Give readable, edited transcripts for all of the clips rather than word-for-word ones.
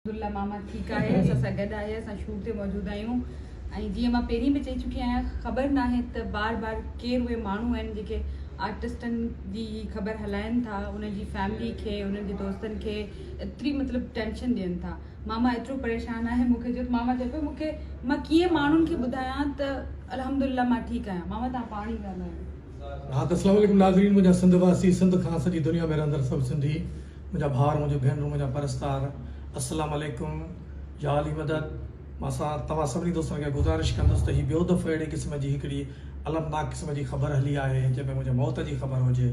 अब्दुल्ला मामा ठीक है असां गॾु आहे असां शूट ते मौजूद आहियूं ऐं जीअं मां पहिरीं बि चई चुकी आहियां ख़बर न आहे त बार बार केरु उहे माण्हू आहिनि जेके आर्टिस्टनि जी ख़बर हलाइनि था उन्हनि जी फैमिली खे उन्हनि जे दोस्तनि खे एतिरी मतिलबु टेंशन ॾियनि था। मामा एतिरो परेशान आहे मूंखे जो मामा चए पियो मूंखे मां कीअं माण्हुनि खे ॿुधायां त अल्हम्दुलिल्लाह मां ठीकु आहियां। मामा तव्हां पाण ई ॻाल्हायो। हाँ तो अस्सलाम वालेकुम नाज़रीन, मुझा सिंध वासी सिंध खां सॼी दुनिया में रहंदड़ सभु सिंधी मुंहिंजा भाउर मुंहिंजो भेनरूं मुंहिंजा परस्तार अस्सलाम वालेकुम या अली मदद। मां तव्हां सभिनी दोस्तनि खे गुज़ारिश कंदुसि त हीअ ॿियो दफ़ो अहिड़े क़िस्म जी हिकिड़ी अलमनाक क़िस्म जी ख़बर हली आहे जंहिंमें मुंहिंजे मौत जी ख़बर हुजे।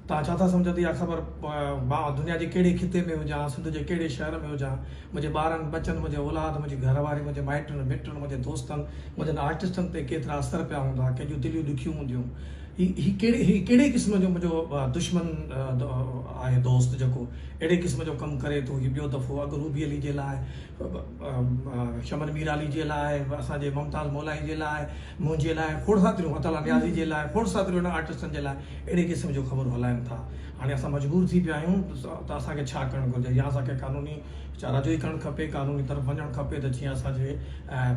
तव्हां छा था सम्झो त इहा ख़बर मां दुनिया जे कहिड़े खिते में हुजां, सिंध जे कहिड़े शहर में हुजां, मुंहिंजे ॿारनि बचनि मुंहिंजे औलाद मुंहिंजी घरवारी मुंहिंजे माइटनि मिटनि मुंहिंजे दोस्तनि मुंहिंजनि आर्टिस्टनि ते केतिरा असर पिया हूंदा, कंहिंजूं दिलियूं ॾुखियूं हूंदियूं। ही कहिड़े क़िस्म जो मुंहिंजो दुश्मन आहे दोस्त जेको अहिड़े क़िस्म जो कमु करे थो। हीउ ॿियो दफ़ो अॻु रूबी अली जे लाइ, शमन मीर अली जे लाइ, असांजे मुमताज़ मौलाई जे लाइ, मुंहिंजे लाइ, खोड़ साथियूं अताला न्याज़ी जे लाइ, खोड़ साथियूं आर्टिस्टनि जे लाइ अहिड़े क़िस्म जो ख़बरूं हलाइनि था। हाणे असां मजबूर थी पिया आहियूं त असांखे छा करणु घुरिजे, या असांखे कानूनी चाराजोई करणु खपे, कानूनी तरफ़ वञणु खपे त जीअं असांजे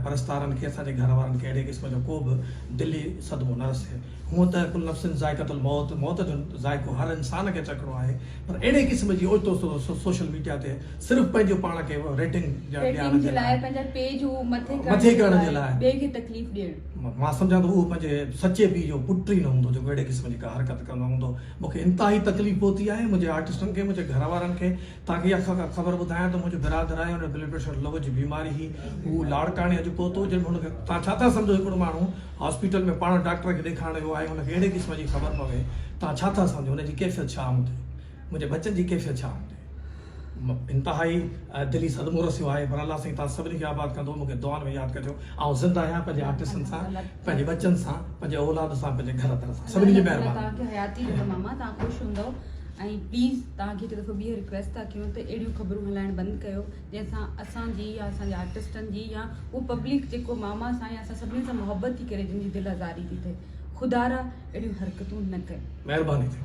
परस्तारनि खे असांजे घर वारनि खे अहिड़े क़िस्म जो को बि दिली सदमो न रसे। हूअं त कुल नफ़्सिन ज़ाइक़तुल मौत, मौत जो ज़ाइक़ो हर इंसान खे चखणो आहे, पर अहिड़े क़िस्म जी ओचितो सोशल मीडिया ते सिर्फ़ु पंहिंजो पाण खे रेटिंग जे लाइ पंहिंजा पेज मथे करण जे लाइ ॿिए खे तकलीफ़ ॾियणु, मां सम्झां थो उहो पंहिंजे सचे पीउ जो पुट ई न हूंदो जेको अहिड़े क़िस्म जी का हरकत कंदो हूंदो। मूंखे इंतिहाई तकलीफ़ पहुती आहे मुंहिंजे आर्टिस्टनि खे, मुंहिंजे घर वारनि खे। तव्हांखे इहा ख़बर ॿुधायां त मुंहिंजो बिरादर आहे, हुन ब्लड प्रेशर लो जी बीमारी हुई, हू लाड़काणे अॼु पहुतो जंहिं हुनखे तव्हां छा था सम्झो हिकिड़ो माण्हू हॉस्पिटल में पाण डॉक्टर खे ॾेखारण वियो आहे, हुनखे अहिड़े क़िस्म जी ख़बर पवे, तव्हां छा था सम्झो हुनजी कैफ़ियत छा हूंदी, मुंहिंजे बचनि जी कैफ़ियत छा हूंदी। इंतिहाई दिली सदमो रसियो आहे, पर अलाह साईं तव्हां सभिनी खे आबाद कंदो, मूंखे दुआनि में यादि कजो। ऐं ज़िंदा आहियां पंहिंजे आर्टिस्टनि सां, पंहिंजे बचनि सां, पंहिंजे औलाद सां, पंहिंजे घर तरह सां, सभिनी जी महिरबानी। तव्हांखे हयाती ॾिनो मामा, तव्हां ख़ुशि हूंदव ऐं प्लीज़ तव्हांखे हिकु दफ़ो ॿी रिक्वेस्ट था कयूं त अहिड़ियूं ख़बरूं हलाइणु बंदि कयो जंहिंसां असांजी या असांजे आर्टिस्टनि जी या उहो पब्लिक जेको मामा सां या असां सभिनी सां मुहबत थी करे जिन जी दिलि आज़ारी थी थिए, ख़ुदा रा अहिड़ियूं हरकतूं न कयो। महिरबानी थी।